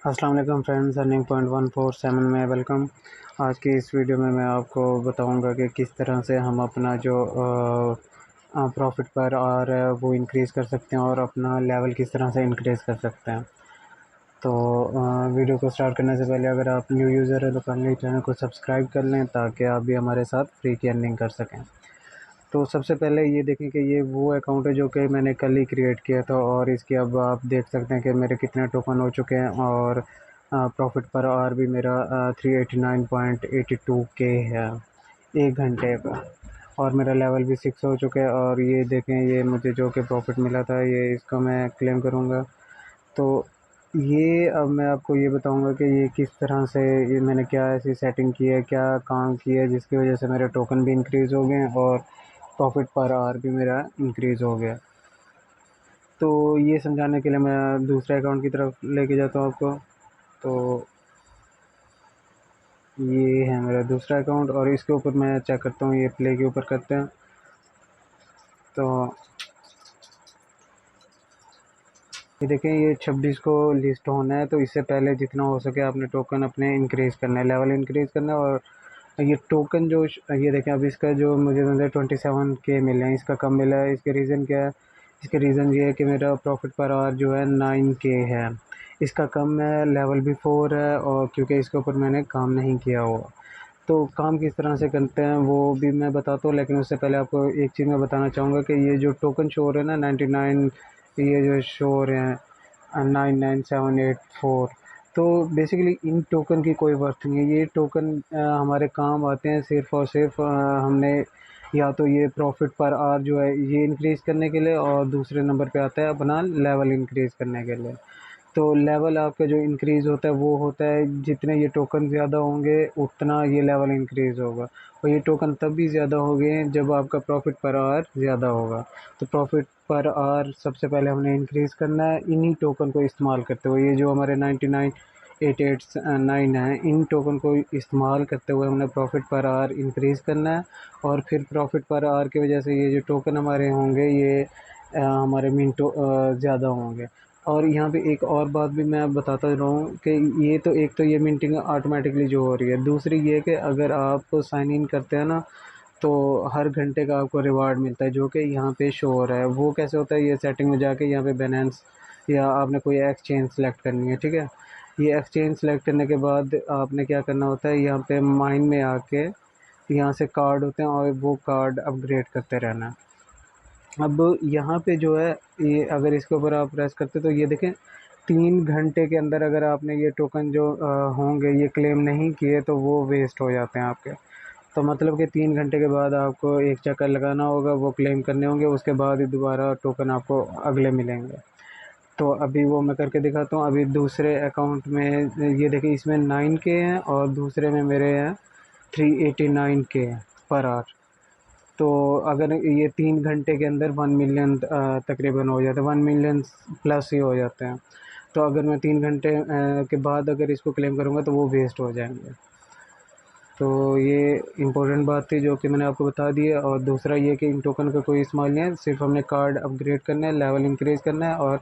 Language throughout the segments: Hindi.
अस्सलाम वालेकुम फ्रेंड्स, अर्निंग पॉइंट 147 में वेलकम। आज की इस वीडियो में मैं आपको बताऊंगा कि किस तरह से हम अपना जो प्रॉफिट पर आवर है वो इंक्रीज़ कर सकते हैं और अपना लेवल किस तरह से इंक्रीज़ कर सकते हैं। तो वीडियो को स्टार्ट करने से पहले अगर आप न्यू यूज़र हैं तो काइंडली चैनल को सब्सक्राइब कर लें ताकि आप भी हमारे साथ फ्री की अर्निंग कर सकें। तो सबसे पहले ये देखें कि ये वो अकाउंट है जो कि मैंने कल ही क्रिएट किया था और इसकी अब आप देख सकते हैं कि मेरे कितने टोकन हो चुके हैं और प्रॉफिट पर आवर भी मेरा 389.82 के है 1 घंटे का। और मेरा लेवल भी 6 हो चुका है और ये देखें, ये मुझे जो कि प्रॉफिट मिला था ये इसका मैं क्लेम करूँगा। तो ये अब मैं आपको ये बताऊंगा कि ये किस तरह से, ये मैंने क्या ऐसी सेटिंग की है, क्या काम किया है जिसकी वजह से मेरे टोकन भी इंक्रीज़ हो गए और प्रॉफिट पर आवर भी मेरा इंक्रीज़ हो गया। तो ये समझाने के लिए मैं दूसरे अकाउंट की तरफ लेके जाता हूँ आपको। तो ये है मेरा दूसरा अकाउंट और इसके ऊपर मैं चेक करता हूँ, ये प्ले के ऊपर करते हैं। तो ये देखें, ये 26 को लिस्ट होना है, तो इससे पहले जितना हो सके आपने टोकन अपने इंक्रीज़ करना है, लेवल इंक्रीज़ करना है। और ये टोकन जो ये देखें, अब इसका जो मुझे मतलब 27 के मिले हैं, इसका कम मिला है। इसके रीज़न क्या है? इसके रीज़न ये है कि मेरा प्रॉफिट पर आवर जो है 9 के है, इसका कम है, लेवल भी 4 है और क्योंकि इसके ऊपर मैंने काम नहीं किया हुआ। तो काम किस तरह से करते हैं वो भी मैं बताता हूँ, लेकिन उससे पहले आपको एक चीज़ मैं बताना चाहूँगा कि ये जो टोकन शो हो रहे हैं ना 99, ये जो शो हो रहे हैं 99784, तो बेसिकली इन टोकन की कोई वर्थ नहीं है। ये टोकन हमारे काम आते हैं सिर्फ़ और सिर्फ हमने या तो ये प्रॉफिट पर आवर जो है ये इंक्रीज़ करने के लिए, और दूसरे नंबर पे आता है अपना लेवल इंक्रीज़ करने के लिए। तो लेवल आपका जो इंक्रीज़ होता है वो होता है, जितने ये टोकन ज़्यादा होंगे उतना ये लेवल इंक्रीज़ होगा। और ये टोकन तब भी ज़्यादा होंगे जब आपका प्रॉफिट पर आवर ज़्यादा होगा। तो प्रॉफिट पर आवर सबसे पहले हमने इंक्रीज़ करना है इन्हीं टोकन को इस्तेमाल करते हुए। ये जो हमारे 99,889 है, इन टोकन को इस्तेमाल करते हुए हमने प्रॉफिट पर आवर इंक्रीज़ करना है। और फिर प्रॉफिट पर आवर की वजह से ये जो टोकन हमारे होंगे ये हमारे मिनटों ज़्यादा होंगे। और यहाँ पे एक और बात भी मैं बताता रहूँ कि ये तो एक तो ये मिंटिंग ऑटोमेटिकली जो हो रही है, दूसरी ये कि अगर आप साइन इन करते हैं ना तो हर घंटे का आपको रिवार्ड मिलता है जो कि यहाँ पे शो हो रहा है। वो कैसे होता है? ये सेटिंग में जाके यहाँ पे बैलेंस या आपने कोई एक्सचेंज सेलेक्ट करनी है, ठीक है। ये एक्सचेंज सेलेक्ट करने के बाद आपने क्या करना होता है, यहाँ पे माइन में आके यहाँ से कार्ड होते हैं और वो कार्ड अपग्रेड करते रहना है। अब यहाँ पे जो है, ये अगर इसके ऊपर आप प्रेस करते तो ये देखें 3 घंटे के अंदर अगर आपने ये टोकन जो होंगे ये क्लेम नहीं किए तो वो वेस्ट हो जाते हैं आपके। तो मतलब कि 3 घंटे के बाद आपको एक चक्कर लगाना होगा, वो क्लेम करने होंगे, उसके बाद ही दोबारा टोकन आपको अगले मिलेंगे। तो अभी वो मैं करके दिखाता हूँ। अभी दूसरे अकाउंट में ये देखिए, इसमें 9 के हैं और दूसरे में मेरे हैं 389 के पर आवर। तो अगर ये 3 घंटे के अंदर 1 मिलियन तकरीबन हो जाता है, 1 मिलियन प्लस ही हो जाते हैं। तो अगर मैं 3 घंटे के बाद अगर इसको क्लेम करूँगा तो वो वेस्ट हो जाएंगे। तो ये इम्पोर्टेंट बात थी जो कि मैंने आपको बता दी है। और दूसरा ये कि इन टोकन का कोई इस्तेमाल नहीं है, सिर्फ हमने कार्ड अपग्रेड करना है, लेवल इंक्रीज़ करना है और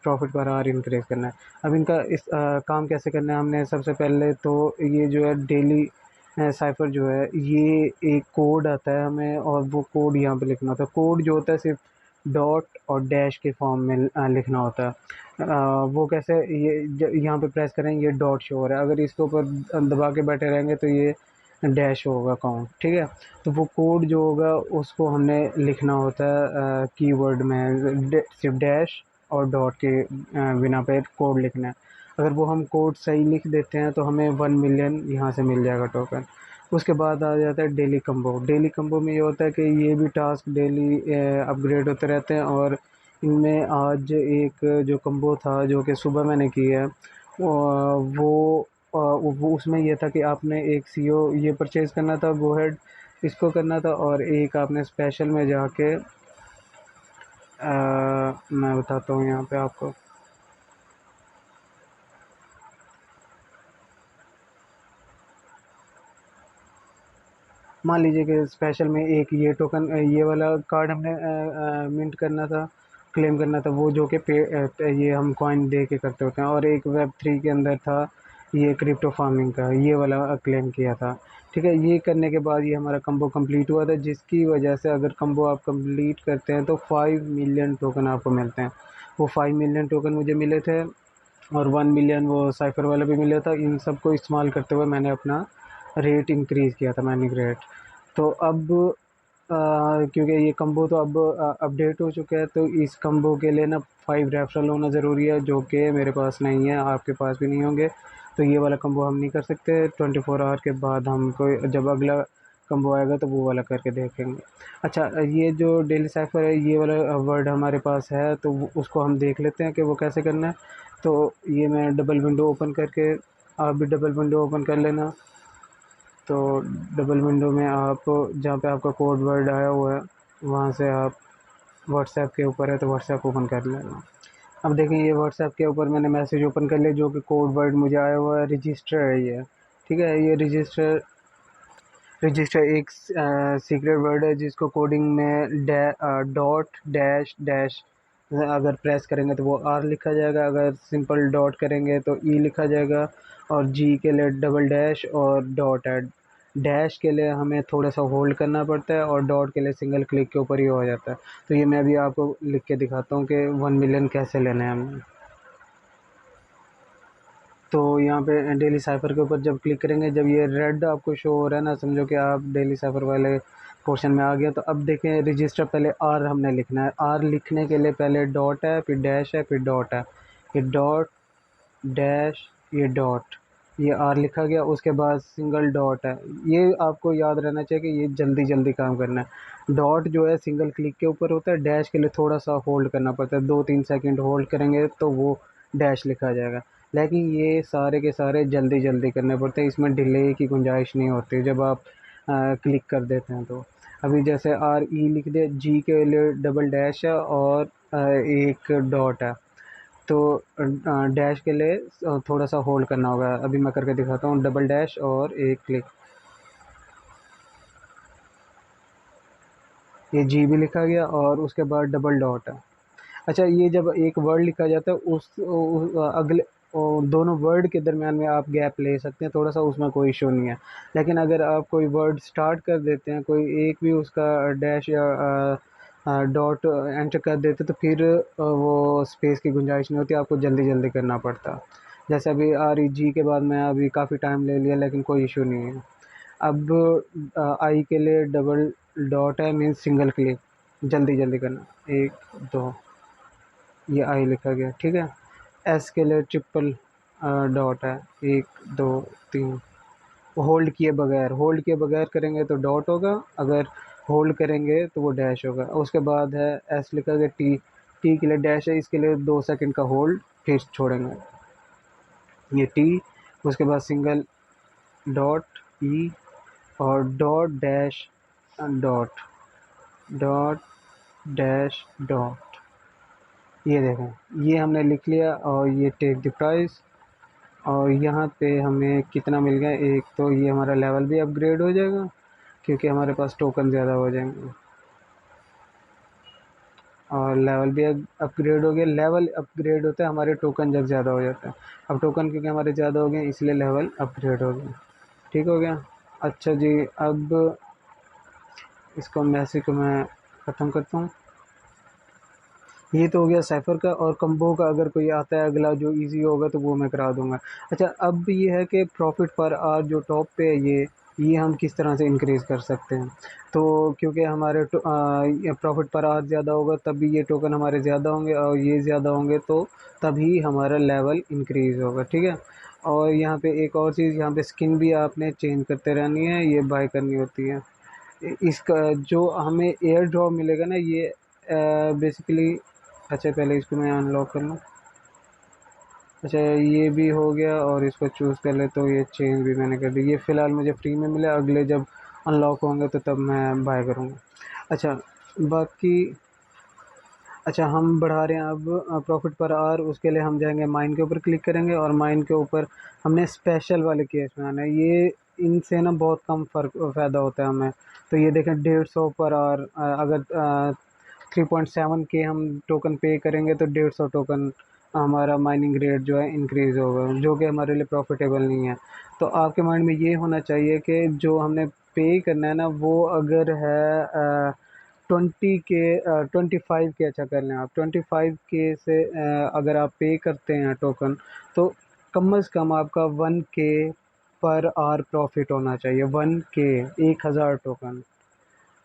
प्रॉफिट पर आवर इंक्रीज़ करना है। अब इनका काम कैसे करना है, हमने सबसे पहले तो ये जो है डेली साइफ़र जो है, ये एक कोड आता है हमें और वो कोड यहाँ पे लिखना होता है। कोड जो होता है सिर्फ डॉट और डैश के फॉर्म में लिखना होता है। वो कैसे, यहाँ पे प्रेस करें, ये डॉट शो हो रहा है, अगर इसके ऊपर दबा के बैठे रहेंगे तो ये डैश होगा काउंट, ठीक है। तो वो कोड जो होगा उसको हमने लिखना होता है कीवर्ड में, सिर्फ डैश और डॉट के बिना पे कोड लिखना है। अगर वो हम कोड सही लिख देते हैं तो हमें 1 मिलियन यहाँ से मिल जाएगा टोकन। उसके बाद आ जाता है डेली कम्बो। डेली कम्बो में ये होता है कि ये भी टास्क डेली अपग्रेड होते रहते हैं। और इनमें आज एक जो कम्बो था जो कि सुबह मैंने किया है, वो उसमें ये था कि आपने एक सीओ ये परचेज़ करना था, गो हेड इसको करना था, और एक आपने स्पेशल में जाके मैं बताता हूँ यहाँ पे आपको। मान लीजिए कि स्पेशल में एक ये टोकन, ये वाला कार्ड हमने मिंट करना था। क्लेम करना था, वो जो कि ये हम कॉइन दे के करते होते हैं। और एक वेब 3 के अंदर था ये क्रिप्टो फार्मिंग का, ये वाला क्लेम किया था। ठीक है, ये करने के बाद ये हमारा कम्बो कंप्लीट हुआ था, जिसकी वजह से अगर कम्बो आप कंप्लीट करते हैं तो 5 मिलियन टोकन आपको मिलते हैं। वो 5 मिलियन टोकन मुझे मिले थे, और 1 मिलियन वो साइफर वाला भी मिला था। इन सब को इस्तेमाल करते हुए मैंने अपना रेट इंक्रीज़ किया था, माइनिंग रेट। तो अब क्योंकि ये कम्बो तो अब अपडेट हो चुका है, तो इस कम्बो के लिए ना 5 रेफरल होना ज़रूरी है, जो कि मेरे पास नहीं है, आपके पास भी नहीं होंगे। तो ये वाला कम्बो हम नहीं कर सकते। 24 आवर के बाद हम कोई जब अगला कम्बो आएगा तो वो वाला करके देखेंगे। अच्छा, ये जो डेली साइफर है, ये वाला वर्ड हमारे पास है, तो उसको हम देख लेते हैं कि वो कैसे करना है। तो ये मैं डबल विंडो ओपन करके, आप भी डबल विंडो ओपन कर लेना। तो डबल विंडो में आप जहाँ पे आपका कोड वर्ड आया हुआ है, वहाँ से आप व्हाट्सएप के ऊपर है तो व्हाट्सएप ओपन कर लेना। अब देखिए, ये व्हाट्सएप के ऊपर मैंने मैसेज ओपन कर लिया, जो कि कोड वर्ड मुझे आया हुआ है, रजिस्टर है ये। ठीक है, ये रजिस्टर रजिस्टर एक सीक्रेट वर्ड है, जिसको कोडिंग में डॉट डैश डैश अगर प्रेस करेंगे तो वो आर लिखा जाएगा, अगर सिंपल डॉट करेंगे तो ई लिखा जाएगा। और जी के लिए डबल डैश और डॉट है। डैश के लिए हमें थोड़ा सा होल्ड करना पड़ता है, और डॉट के लिए सिंगल क्लिक के ऊपर ही हो जाता है। तो ये मैं अभी आपको लिख के दिखाता हूँ कि 1 मिलियन कैसे लेना है हमें। तो यहाँ पे डेली साइफर के ऊपर जब क्लिक करेंगे, जब ये रेड आपको शो हो रहा है ना, समझो कि आप डेली साइफर वाले पोर्शन में आ गया। तो अब देखें, रजिस्टर पहले आर हमने लिखना है। आर लिखने के लिए पहले डॉट है, फिर डैश है, फिर डॉट है, फिर डॉट डैश, ये डॉट, ये आर लिखा गया। उसके बाद सिंगल डॉट है। ये आपको याद रहना चाहिए कि ये जल्दी जल्दी काम करना है। डॉट जो है सिंगल क्लिक के ऊपर होता है, डैश के लिए थोड़ा सा होल्ड करना पड़ता है, 2-3 सेकंड होल्ड करेंगे तो वो डैश लिखा जाएगा। लेकिन ये सारे के सारे जल्दी जल्दी करने पड़ते हैं, इसमें डिले की गुंजाइश नहीं होती जब आप क्लिक कर देते हैं तो। अभी जैसे आर ई लिख दे, जी के लिए डबल डैश है, और एक डॉट है। तो डैश के लिए थोड़ा सा होल्ड करना होगा। अभी मैं करके दिखाता हूँ, डबल डैश और एक क्लिक, ये जी भी लिखा गया, और उसके बाद डबल डॉट है। अच्छा, ये जब एक वर्ड लिखा जाता है, अगले दोनों वर्ड के दरमियान में आप गैप ले सकते हैं थोड़ा सा, उसमें कोई इशू नहीं है। लेकिन अगर आप कोई वर्ड स्टार्ट कर देते हैं, कोई एक भी उसका डैश या डॉट एंटर कर देते, तो फिर वो स्पेस की गुंजाइश नहीं होती, आपको जल्दी जल्दी करना पड़ता। जैसे अभी आर ई जी के बाद मैं अभी काफ़ी टाइम ले लिया, लेकिन कोई इशू नहीं है। अब आई के लिए डबल डॉट है, मीन्स सिंगल क्लिक, जल्दी जल्दी करना, 1 2, ये आई लिखा गया। ठीक है, एस के लिए ट्रिपल डॉट है, 1 2 3। होल्ड किए बगैर करेंगे तो डॉट होगा, अगर होल्ड करेंगे तो वो डैश होगा। उसके बाद है एस लिखा गया, टी, टी के लिए डैश है, इसके लिए 2 सेकंड का होल्ड, फिर छोड़ेंगे, ये टी। उसके बाद सिंगल डॉट ई, और dot dash dot, dot dash dot, ये देखें, ये हमने लिख लिया। और ये टेक द प्राइस, और यहाँ पे हमें कितना मिल गया, एक तो ये हमारा लेवल भी अपग्रेड हो जाएगा, क्योंकि हमारे पास टोकन ज़्यादा हो जाएंगे, और लेवल भी अपग्रेड हो गया। लेवल अपग्रेड होता है हमारे टोकन जब ज़्यादा हो जाता है। अब टोकन क्योंकि हमारे ज़्यादा हो गए, इसलिए लेवल अपग्रेड हो गया। ठीक हो गया। अच्छा जी, अब इसको मैसेज को मैं ख़त्म करता हूँ। ये तो हो गया साइफ़र का। और कम्बो का अगर कोई आता है अगला जो इजी होगा, तो वो मैं करा दूंगा। अच्छा, अब ये है कि प्रॉफिट पर आवर जो टॉप पे है, ये हम किस तरह से इंक्रीज़ कर सकते हैं। तो क्योंकि हमारे प्रॉफिट पर आवर ज़्यादा होगा, तभी ये टोकन हमारे ज़्यादा होंगे, और ये ज़्यादा होंगे तो तभी हमारा लेवल इंक्रीज़ होगा। ठीक है, और यहाँ पे एक और चीज़, यहाँ पे स्किन भी आपने चेंज करते रहनी है, ये बाय करनी होती है। इसका जो हमें एयर ड्रॉप मिलेगा ना, ये बेसिकली, अच्छा पहले इसको मैं अनलॉक कर लूँ। अच्छा, ये भी हो गया, और इसको चूज़ कर ले, तो ये चेंज भी मैंने कर दी। ये फ़िलहाल मुझे फ्री में मिला, अगले जब अनलॉक होंगे तो तब मैं बाय करूँगा। अच्छा, बाकी, अच्छा हम बढ़ा रहे हैं अब प्रॉफिट पर आवर। उसके लिए हम जाएंगे माइन के ऊपर क्लिक करेंगे, और माइन के ऊपर हमने स्पेशल वाले केस में आना है। ये इनसे ना बहुत कम फ़ायदा होता है हमें। तो ये देखें, 150 पर आवर, अगर 3.7 के हम टोकन पे करेंगे तो 150 टोकन हमारा माइनिंग रेट जो है इंक्रीज़ होगा, जो कि हमारे लिए प्रॉफिटेबल नहीं है। तो आपके माइंड में ये होना चाहिए कि जो हमने पे करना है ना, वो अगर है 25 के, अच्छा कर लें आप 25 के से अगर आप पे करते हैं टोकन, तो कम से कम आपका 1 के पर आवर प्रॉफिट होना चाहिए। 1 के, 1,000 टोकन,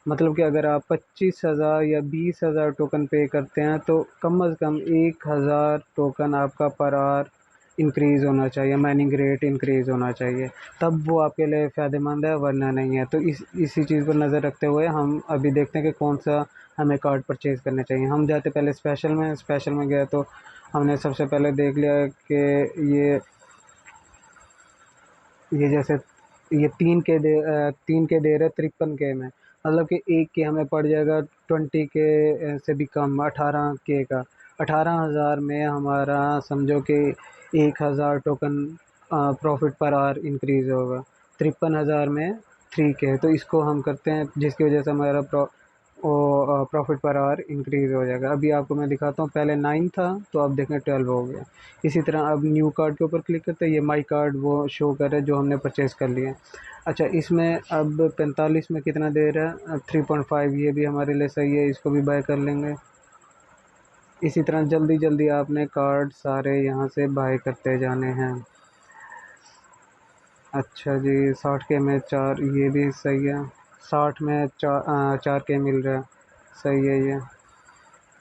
मतलब कि अगर आप 25,000 या 20,000 टोकन पे करते हैं तो कम से कम 1,000 टोकन आपका पर आवर इंक्रीज़ होना चाहिए, माइनिंग रेट इंक्रीज़ होना चाहिए, तब वो आपके लिए फ़ायदेमंद है, वरना नहीं है। तो इसी चीज़ पर नज़र रखते हुए हम अभी देखते हैं कि कौन सा हमें कार्ड परचेज़ करना चाहिए। हम जाते पहले स्पेशल में गए तो हमने सबसे पहले देख लिया कि ये जैसे ये 3 के दे रहे 53 के में, मतलब कि एक के हमें पड़ जाएगा 20 के से भी कम, 18 के का। 18,000 में हमारा समझो कि 1,000 token profit per hour increase होगा। 53,000 में 3 के, तो इसको हम करते हैं जिसकी वजह से हमारा प्रॉफिट पर आवर इंक्रीज़ हो जाएगा। अभी आपको मैं दिखाता हूँ, पहले 9 था तो अब देखें 12 हो गया। इसी तरह अब न्यू कार्ड के ऊपर क्लिक करते हैं, ये माई कार्ड वो शो कर रहा है जो हमने परचेज़ कर लिया है। अच्छा, इसमें अब 45 में कितना दे रहा है? 3.5, ये भी हमारे लिए सही है, इसको भी बाय कर लेंगे। इसी तरह जल्दी जल्दी आपने कार्ड सारे यहाँ से बाय करते जाने हैं। अच्छा जी, 60 के में 4, ये भी सही है। 60 में 4 के मिल रहा है, सही है ये।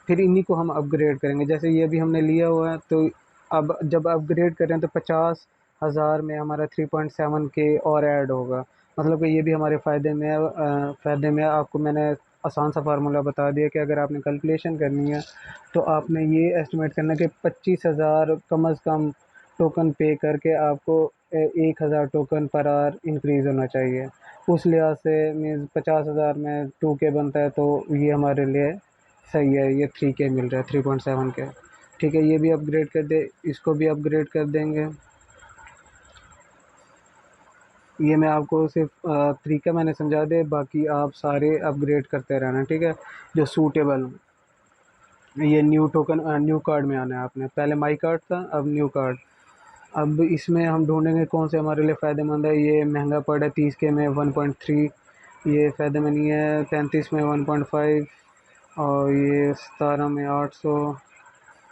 फिर इन्हीं को हम अपग्रेड करेंगे, जैसे ये भी हमने लिया हुआ है, तो अब जब अपग्रेड करें तो 50,000 में हमारा 3.7 के और ऐड होगा, मतलब कि ये भी हमारे फ़ायदे में है। फ़ायदे में है। आपको मैंने आसान सा फार्मूला बता दिया कि अगर आपने कैलकुलेशन करनी है तो आपने ये एस्टिमेट करना है कि 25,000 कम से कम टोकन पे करके आपको 1,000 टोकन पर आवर इंक्रीज़ होना चाहिए। उस लिहाज से मीन्स 50,000 में 2 के बनता है, तो ये हमारे लिए सही है। ये 3 के मिल रहा है, 3.7 के। ठीक है, ये भी अपग्रेड कर दे, इसको भी अपग्रेड कर देंगे। ये मैं आपको सिर्फ तरीका मैंने समझा दे, बाकी आप सारे अपग्रेड करते रहना, ठीक है, जो सूटेबल हो। ये न्यू टोकन न्यू कार्ड में आना है आपने, पहले माई कार्ड था, अब न्यू कार्ड। अब इसमें हम ढूंढेंगे कौन से हमारे लिए फ़ायदेमंद है। ये महंगा पड़ा है 30 के में 1.3, ये फ़ायदे में नहीं है। 35 में 1.5, और ये 17 में 800,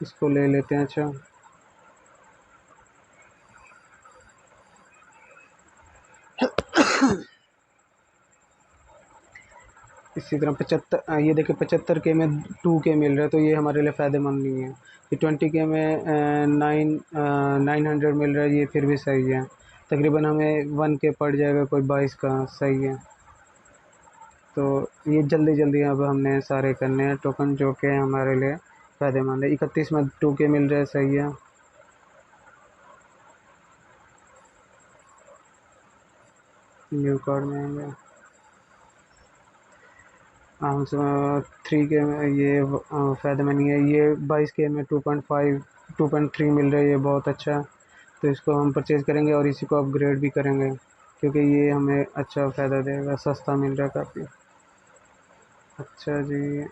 इसको ले लेते हैं। अच्छा, इसी तरह 75, ये देखिए 75 के में 2 के मिल रहा है, तो ये हमारे लिए फ़ायदेमंद नहीं है। ये 20 के में 900 मिल रहा है, ये फिर भी सही है। तकरीबन हमें 1 के पड़ जाएगा कोई 22 का, सही है। तो ये जल्दी जल्दी अब हमने सारे करने हैं टोकन जो कि हमारे लिए फ़ायदेमंद है। 31 में 2 के मिल रहा है, सही है। न्यू कार्ड में आएंगे हम 3 के में, ये फ़ायदेमंद नहीं है। ये 22 के में 2.5 2.3 मिल रहा है, ये बहुत अच्छा है। तो इसको हम परचेज़ करेंगे और इसी को अपग्रेड भी करेंगे, क्योंकि ये हमें अच्छा फ़ायदा देगा, सस्ता मिल रहा है काफ़ी। अच्छा जी,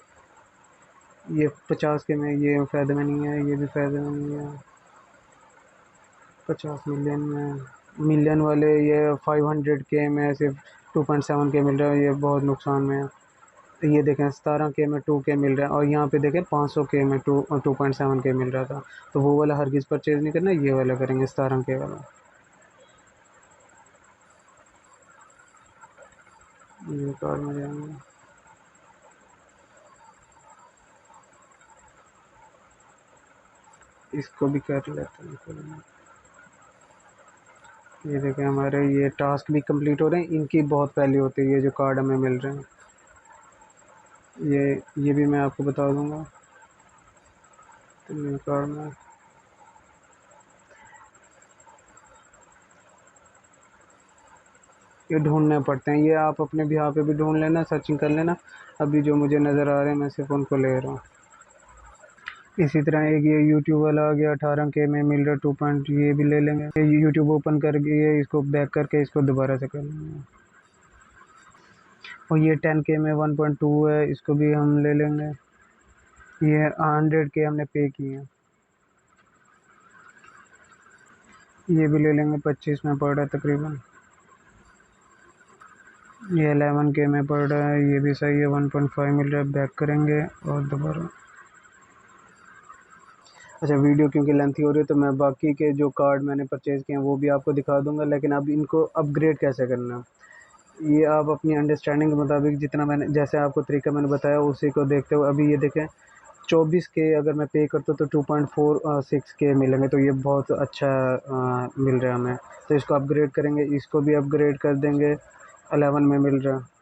ये 50 के में ये फ़ायदे में नहीं है, ये भी फ़ायदे में नहीं है। 50 मिलियन में, मिलियन वाले ये 500 के में सिर्फ 2.7 के मिल रहा है, ये बहुत नुकसान में है। तो ये देखें 17 के में 2 के मिल रहा है, और यहाँ पे देखें 500 के में 2.7 के मिल रहा था। तो वो वाला हरगिज़ परचेज़ नहीं करना, ये वाला करेंगे 17 के वाला। ये कार में जाएंगे, इसको भी कर लेते हैं। ये देखें हमारे ये टास्क भी कंप्लीट हो रहे हैं, इनकी बहुत वैल्यू होती है, ये जो कार्ड हमें मिल रहे हैं। ये भी मैं आपको बता दूंगा। तो ये कार्ड में ये ढूंढने पड़ते हैं, ये आप अपने बिहार पे भी ढूंढ लेना, सर्चिंग कर लेना। अभी जो मुझे नज़र आ रहे हैं मैं सिर्फ उनको ले रहा हूँ। इसी तरह एक ये यूट्यूब वाला आ गया, 18 के में मिल रहा 2 पॉइंट, ये भी ले लेंगे। ये यूट्यूब ओपन करके ये इसको बैक करके इसको दोबारा से कर लेंगे। और ये 10 के में 1.2 है, इसको भी हम ले लेंगे। ये 100 के हमने पे किए हैं। ये भी ले लेंगे, 25 में पड़ रहा है तकरीबन। ये 11 के में पड़ रहा है, ये भी सही है, 1.5 मिल रहा है। बैक करेंगे और दोबारा। अच्छा, वीडियो क्योंकि लेंथी हो रही है तो मैं बाकी के जो कार्ड मैंने परचेज़ किए हैं वो भी आपको दिखा दूंगा, लेकिन अब इनको अपग्रेड कैसे करना है ये आप अपनी अंडरस्टैंडिंग के मुताबिक, जितना मैंने जैसे आपको तरीका मैंने बताया उसी को देखते हुए। अभी ये देखें, 24 के अगर मैं पे करता हूँ तो 2.46 के मिलेंगे, तो ये बहुत अच्छा मिल रहा है हमें। तो इसको अपग्रेड करेंगे, इसको भी अपग्रेड कर देंगे, 11 में मिल रहा है।